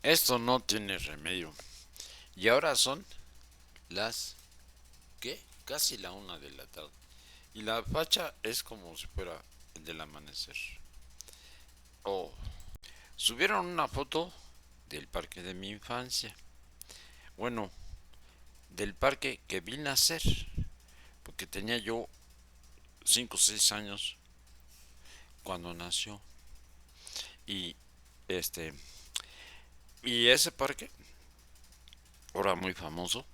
Esto no tiene remedio. Y ahora son las, ¿qué? Casi la 1 de la tarde. Y la facha es como si fuera el del amanecer. Oh, subieron una foto del parque de mi infancia. Bueno, del parque que vi nacer. Porque tenía yo 5 o 6 años cuando nació. Y este, y ese parque, ahora muy famoso,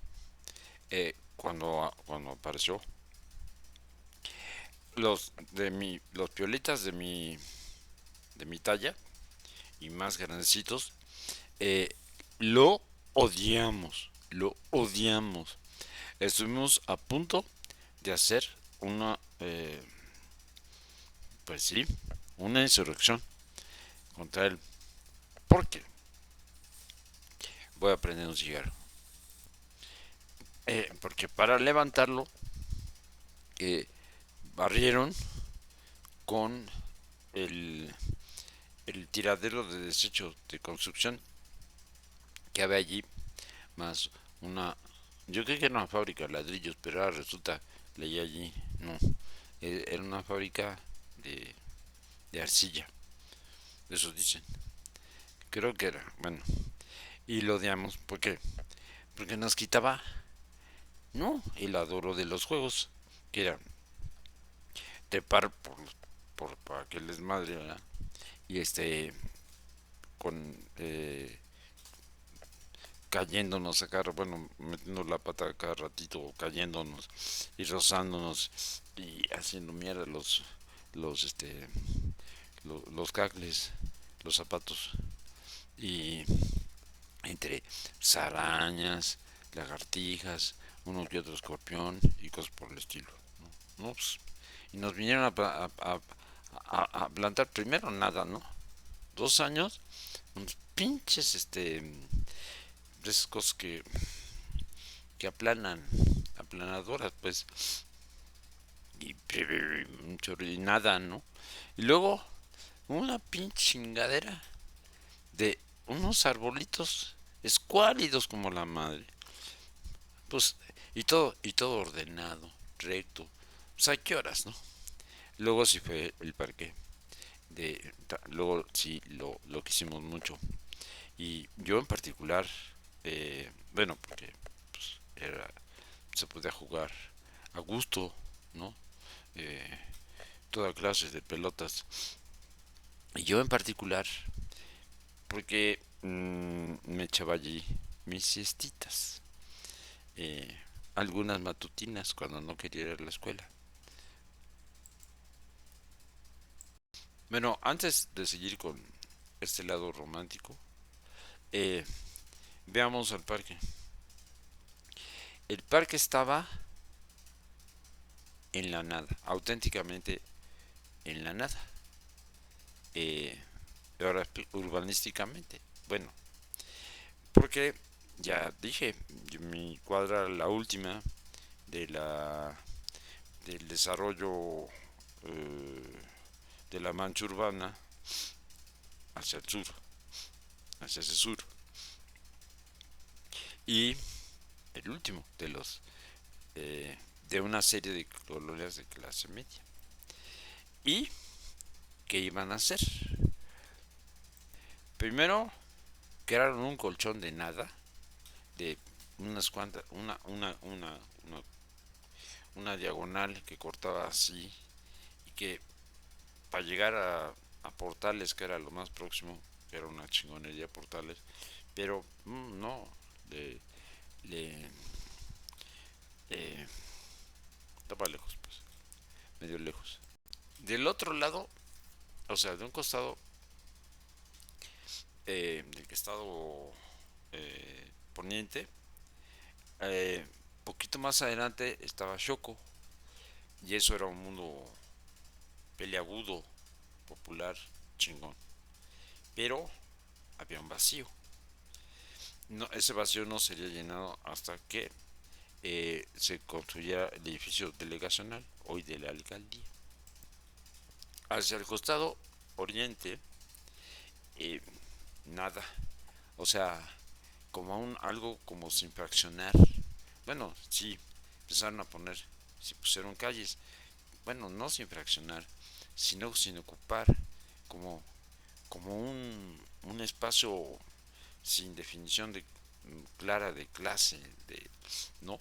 cuando apareció, los piolitas de mi talla y más grandecitos, eh, lo lo odiamos. Estuvimos a punto de hacer una, pues sí, una insurrección contra él. ¿Por qué? Voy a prender un cigarro. Porque para levantarlo, eh, barrieron con el, el tiradero de desechos de construcción que había allí, más una... Yo creí que era una fábrica de ladrillos, pero ahora resulta, leí allí, no, era una fábrica de, de arcilla, eso dicen. Creo que era, bueno, y lo odiamos, ¿por qué? Porque nos quitaba, no, el adoro de los juegos, que era trepar para que les madre, ¿verdad? Y con cayéndonos a cada, bueno, metiendo la pata a cada ratito, cayéndonos y rozándonos y haciendo mierda los, este, los cacles, los zapatos y entre arañas, lagartijas, uno que otro escorpión y cosas por el estilo. ¿No? Pues, y nos vinieron a plantar primero nada, ¿no? 2 años, unos pinches, de esas cosas que aplanadoras, pues, y nada, ¿no? Y luego una pinche chingadera de unos arbolitos escuálidos como la madre. Pues, y todo ordenado, recto. Pues a qué horas, ¿no? Luego sí fue el parque. Luego sí lo quisimos mucho. Y yo en particular, bueno, porque pues, se podía jugar a gusto, ¿no? Eh, Toda clase de pelotas. Y yo en particular, porque me echaba allí mis siestitas. eh, Algunas matutinas cuando no quería ir a la escuela. Bueno, antes de seguir con este lado romántico, eh, veamos al parque. El parque estaba en la nada, auténticamente en la nada. Eh, Ahora urbanísticamente, bueno, porque ya dije, mi cuadra la última de del desarrollo eh, de la mancha urbana hacia el sur, hacia ese sur. Y el último de una serie de colonias de clase media. ¿Y qué iban a hacer? Primero, crearon un colchón de nada, de unas cuantas, una diagonal que cortaba así, y que para llegar a Portales, que era lo más próximo, que era una chingonería Portales, pero no, le, le eh, estaba lejos, pues, medio lejos. Del otro lado, o sea, de un costado del que estado poniente, eh, poquito más adelante estaba Shoko, y eso era un mundo peleagudo, popular, chingón. Pero había un vacío. No, ese vacío no sería llenado hasta que se construyera el edificio delegacional, hoy de la alcaldía. Hacia el costado oriente, eh, nada. O sea, como algo como sin fraccionar. Bueno, sí, empezaron a poner, sí pusieron calles, bueno, no sin fraccionar, sino sin ocupar, como, como un espacio sin definición clara de clase, de, ¿no?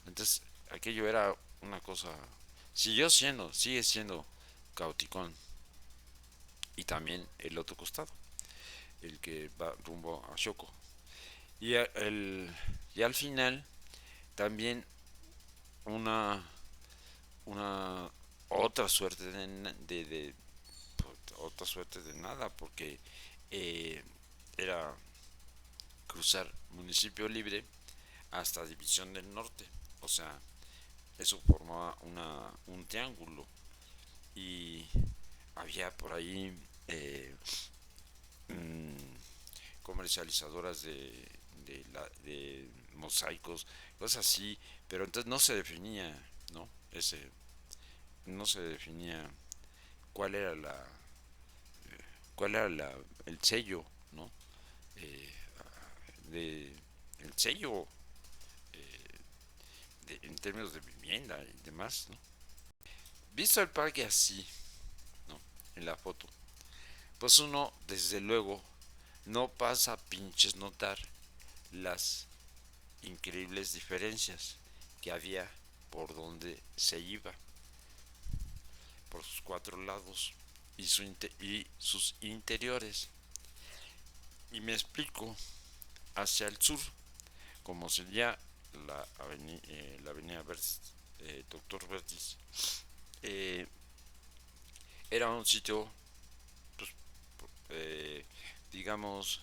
Entonces, aquello era una cosa, sigue siendo cauticón. Y también el otro costado, el que va rumbo a Choco. Y al final, también una, una otra suerte otra suerte de nada, porque eh, era cruzar municipio libre hasta División del Norte. O sea, eso formaba un triángulo y había por ahí eh, mm, comercializadoras de mosaicos, cosas así, pero entonces no se definía, ¿no? No se definía cuál era cuál era el sello, ¿no? Eh, de, el sello en términos de vivienda y demás, ¿no? Visto el parque así, ¿no? En la foto, pues uno, desde luego, no pasa a pinches notar las increíbles diferencias que había por donde se iba, por sus cuatro lados y sus interiores. Y me explico, hacia el sur, como sería la avenida Doctor Vertis, eh, era un sitio, pues, eh, digamos,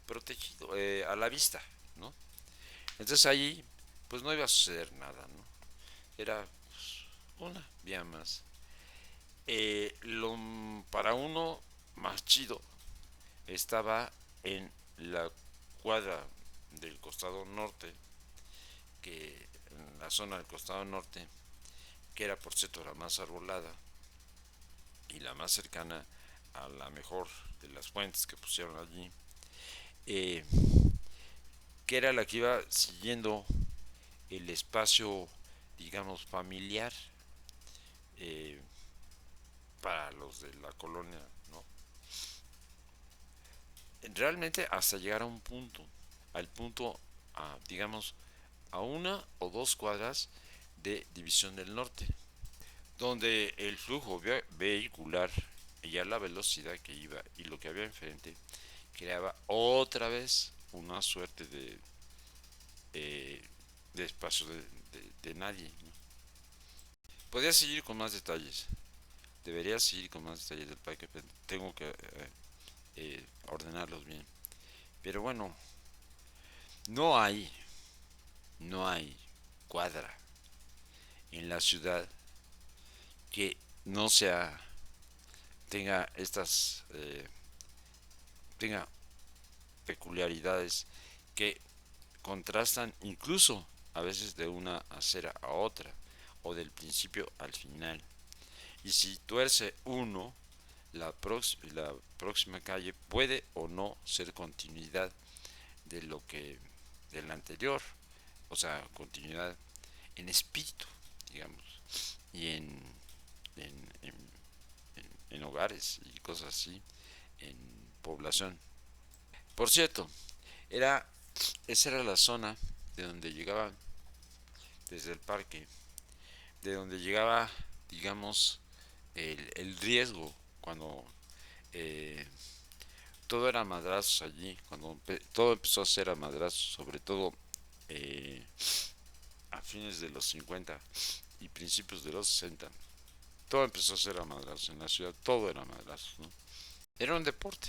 protegido, a la vista, ¿no? Entonces ahí, pues no iba a suceder nada, ¿no? Era pues, una vía más. Para uno más chido estaba en la cuadra del costado norte, que en la zona del costado norte, que era por cierto la más arbolada y la más cercana a la mejor de las fuentes que pusieron allí, eh, que era la que iba siguiendo el espacio, digamos, familiar eh, para los de la colonia, ¿no? Realmente hasta llegar a un punto, al punto, digamos, a una o dos cuadras de División del Norte, donde el flujo vehicular y a la velocidad que iba y lo que había enfrente creaba otra vez una suerte eh, de espacio de nadie, ¿no? Podría seguir con más detalles, debería seguir con más detalles del parque, pero tengo que ordenarlos bien. Pero bueno, no hay, no hay cuadra en la ciudad que no sea, tenga estas, tenga peculiaridades que contrastan incluso a veces de una acera a otra o del principio al final. Y si tuerce uno, la próxima calle puede o no ser continuidad de lo que del anterior, o sea, continuidad en espíritu, digamos, y en, en, en hogares y cosas así, en población. Por cierto, era, esa era la zona de donde llegaba, desde el parque, de donde llegaba, digamos, el riesgo cuando eh, todo era madrazos allí, cuando todo empezó a ser a madrazos, sobre todo eh, a fines de los 50 y principios de los 60. Todo empezó a ser a madrazos en la ciudad, todo era madrazos, ¿no? Era un deporte,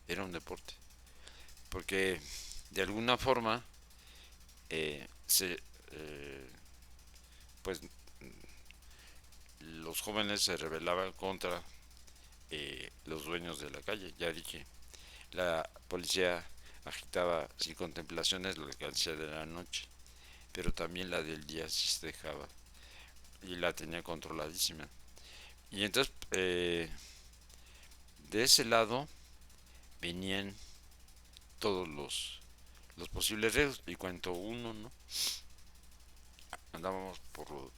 era un deporte, porque de alguna forma se, pues los jóvenes se rebelaban contra los dueños de la calle. Ya dije, la policía agitaba sin contemplaciones la alcancía de la noche, pero también la del día sí se dejaba y la tenía controladísima. Y entonces, de ese lado venían todos los posibles riesgos. Y cuento uno, ¿no? Andábamos por los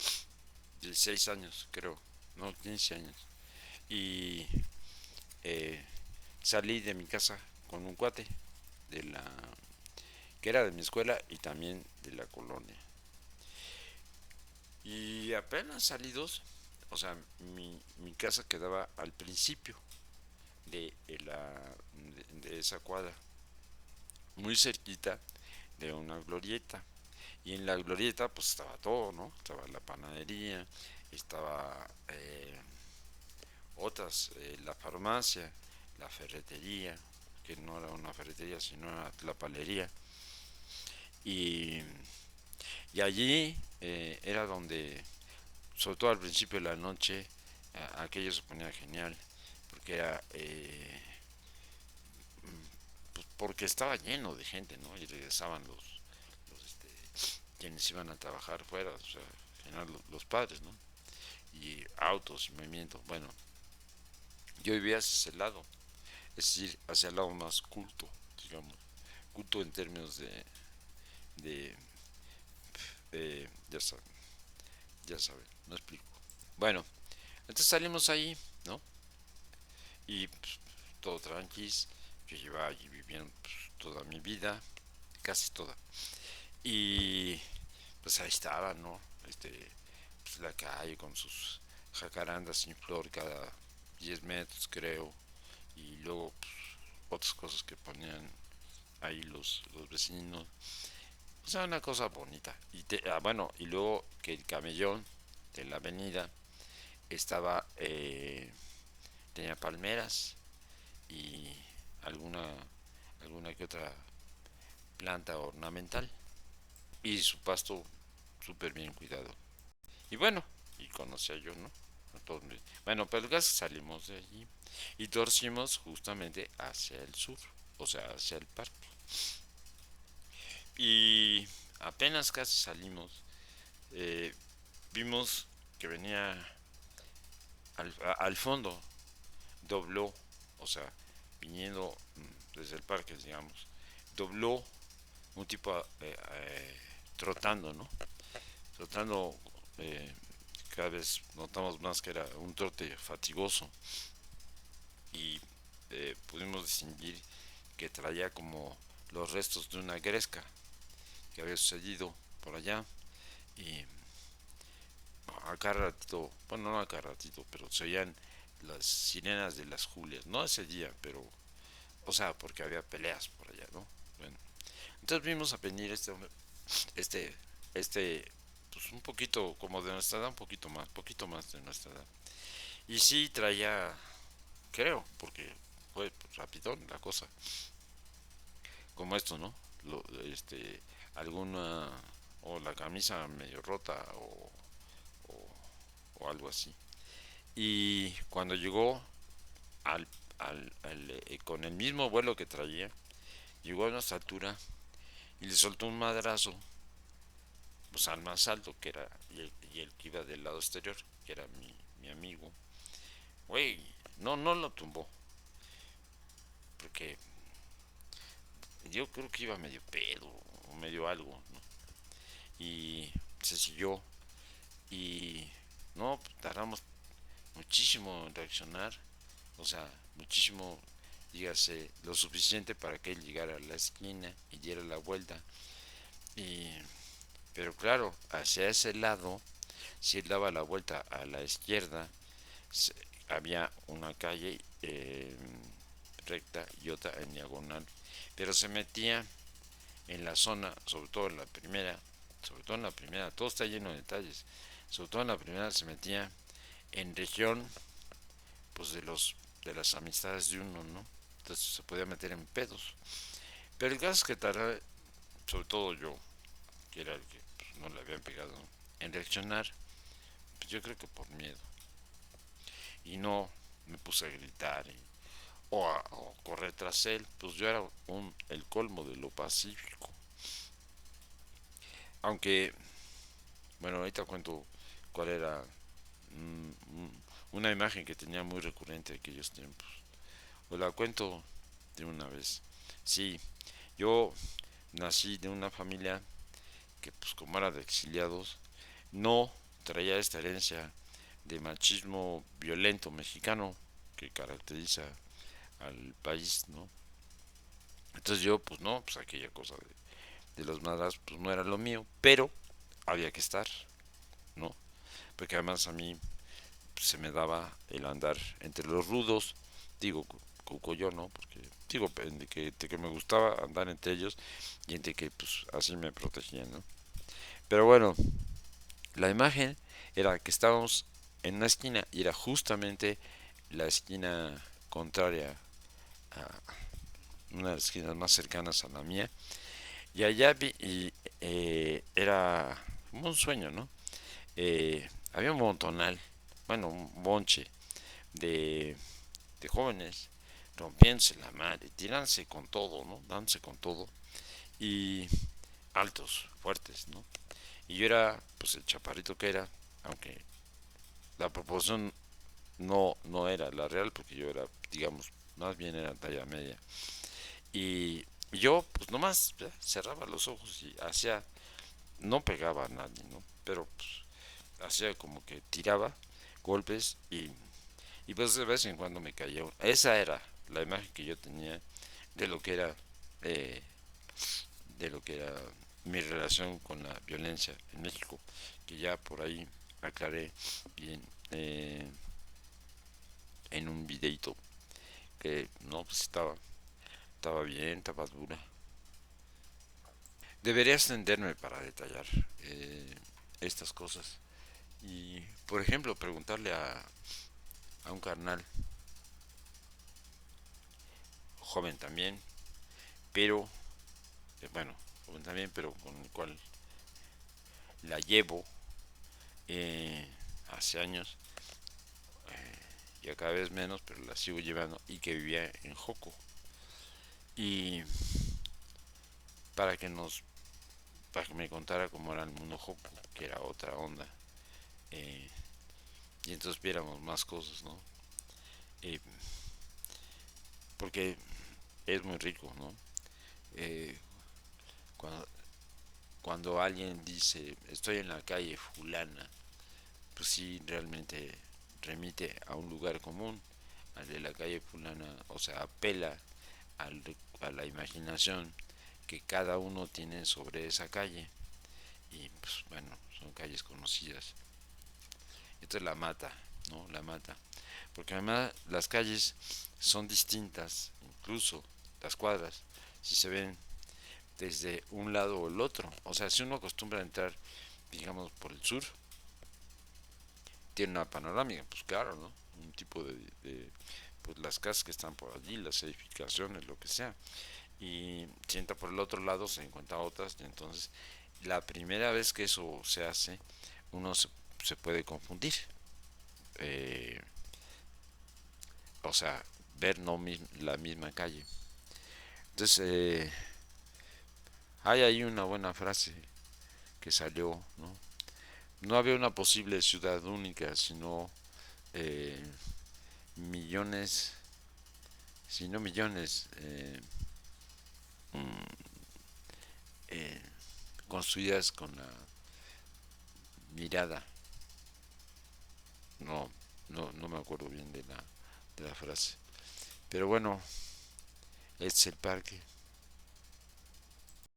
16 años, creo, no, 15 años. Y eh, salí de mi casa con un cuate de la que era de mi escuela y también de la colonia. Y apenas salidos, o sea, mi casa quedaba al principio de esa cuadra, muy cerquita de una glorieta. Y en la glorieta pues estaba todo, ¿no? Estaba la panadería, estaba otras, la farmacia, la ferretería, que no era una ferretería, sino era la palería. Y, y allí era donde, sobre todo al principio de la noche, aquello se ponía genial, porque era, pues porque estaba lleno de gente, ¿no? Y regresaban quienes iban a trabajar fuera, o sea, en general los padres, ¿no? Y autos y movimiento. Bueno, yo vivía hacia ese lado, es decir, hacia el lado más culto, digamos, culto en términos de, ya saben, no explico. Bueno, entonces salimos ahí, ¿no? Y pues, todo tranquis, yo llevaba allí viviendo pues, toda mi vida, casi toda. Y pues ahí estaba, ¿no? Pues, la calle con sus jacarandas sin flor cada 10 metros, creo. Y luego pues, otras cosas que ponían ahí los vecinos. O sea, una cosa bonita. Bueno, y luego que el camellón de la avenida estaba, tenía palmeras y alguna, alguna que otra planta ornamental. Y su pasto súper bien cuidado. Y bueno, y conocía yo, ¿no? Bueno, pero el gas salimos de allí y torcimos justamente hacia el sur, o sea, hacia el parque. Y apenas casi salimos, eh, vimos que venía al fondo, dobló, o sea, viniendo desde el parque, digamos, dobló un tipo trotando, ¿no? Trotando, eh, cada vez notamos más que era un trote fatigoso y pudimos distinguir que traía como los restos de una gresca que había sucedido por allá y a cada ratito, bueno no a cada ratito, pero se oían las sirenas de las Julias, no ese día, pero, o sea, porque había peleas por allá, ¿no? Bueno, entonces vimos a venir este hombre, este, pues un poquito como de nuestra edad, un poquito más de nuestra edad. Y sí traía, creo, porque fue rapidón la cosa, como esto, ¿no? Lo, alguna, o la camisa medio rota o, o algo así. Y cuando llegó con el mismo vuelo que traía, llegó a nuestra altura y le soltó un madrazo, pues al más alto que era, y el que iba del lado exterior, que era mi amigo. Güey, no lo tumbó, porque yo creo que iba medio pedo o medio algo, ¿no? Y se siguió y no tardamos muchísimo en reaccionar, o sea, muchísimo, dígase, lo suficiente para que él llegara a la esquina y diera la vuelta. Y, pero claro, hacia ese lado, si él daba la vuelta a la izquierda, había una calle recta y otra en diagonal, pero se metía en la zona, sobre todo en la primera, todo está lleno de detalles, sobre todo en la primera se metía en región pues de las amistades de uno, ¿no? Entonces se podía meter en pedos. Pero el caso es que tardaba, sobre todo yo, que era el que pues, no le habían pegado, ¿no? En reaccionar, pues yo creo que por miedo. Y no me puse a gritar o correr tras él, pues yo era el colmo de lo pacífico. Aunque, bueno, ahorita cuento cuál era una imagen que tenía muy recurrente de aquellos tiempos. O la cuento de una vez. Sí, Yo nací de una familia que pues como era de exiliados, no traía esta herencia de machismo violento mexicano que caracteriza al país, ¿no? Entonces yo, pues no, pues aquella cosa de los madras, pues no era lo mío, pero había que estar, ¿no? Porque además a mí pues, se me daba el andar entre los rudos, digo, cuco yo, ¿no? Porque digo, de que me gustaba andar entre ellos y entre que pues así me protegían, ¿no? Pero bueno, la imagen era que estábamos en una esquina y era justamente la esquina contraria a una de las esquinas más cercanas a la mía. Y allá vi, y era como un sueño, ¿no? Había un montonal, bueno, un bonche de, de jóvenes rompiéndose la madre, tirándose con todo, ¿no? Dándose con todo. Y altos, fuertes, ¿no? Y yo era, pues, el chaparrito que era, aunque la proporción no era la real, porque yo era, digamos, más bien era talla media. Y yo, pues, nomás cerraba los ojos y hacía, no pegaba a nadie, ¿no? Pero, pues, hacía como que tiraba golpes y pues de vez en cuando me caía. Esa era la imagen que yo tenía de lo que era eh, de lo que era mi relación con la violencia en México, que ya por ahí aclaré bien en un videito que no, pues estaba bien, estaba dura. Deberías tenderme para detallar estas cosas y, por ejemplo, preguntarle a un carnal joven también, pero, bueno, joven también, pero con el cual la llevo hace años, ya cada vez menos, pero la sigo llevando y que vivía en Joco. Y para que nos, para que me contara cómo era el mundo Joco, que era otra onda. Eh, y entonces viéramos más cosas, ¿no? Eh, porque es muy rico, ¿no? Eh, cuando, cuando alguien dice, estoy en la calle fulana, pues sí, realmente remite a un lugar común, al de la calle fulana, o sea, apela al, a la imaginación que cada uno tiene sobre esa calle. Y pues bueno, son calles conocidas. Entonces la mata, ¿no? La mata. Porque además las calles son distintas, incluso las cuadras, si se ven desde un lado o el otro. O sea, si uno acostumbra a entrar, digamos, por el sur, tiene una panorámica, pues claro, ¿no? Un tipo pues las casas que están por allí, las edificaciones, lo que sea. Y si entra por el otro lado, se encuentra otras. Y entonces, la primera vez que eso se hace, uno se puede confundir. Eh, o sea, ver no la misma calle. Entonces, hay ahí una buena frase que salió, ¿no? No había una posible ciudad única, sino eh, millones, sino millones eh, construidas con la mirada. No, no me acuerdo bien de la frase. Pero bueno, este es el parque.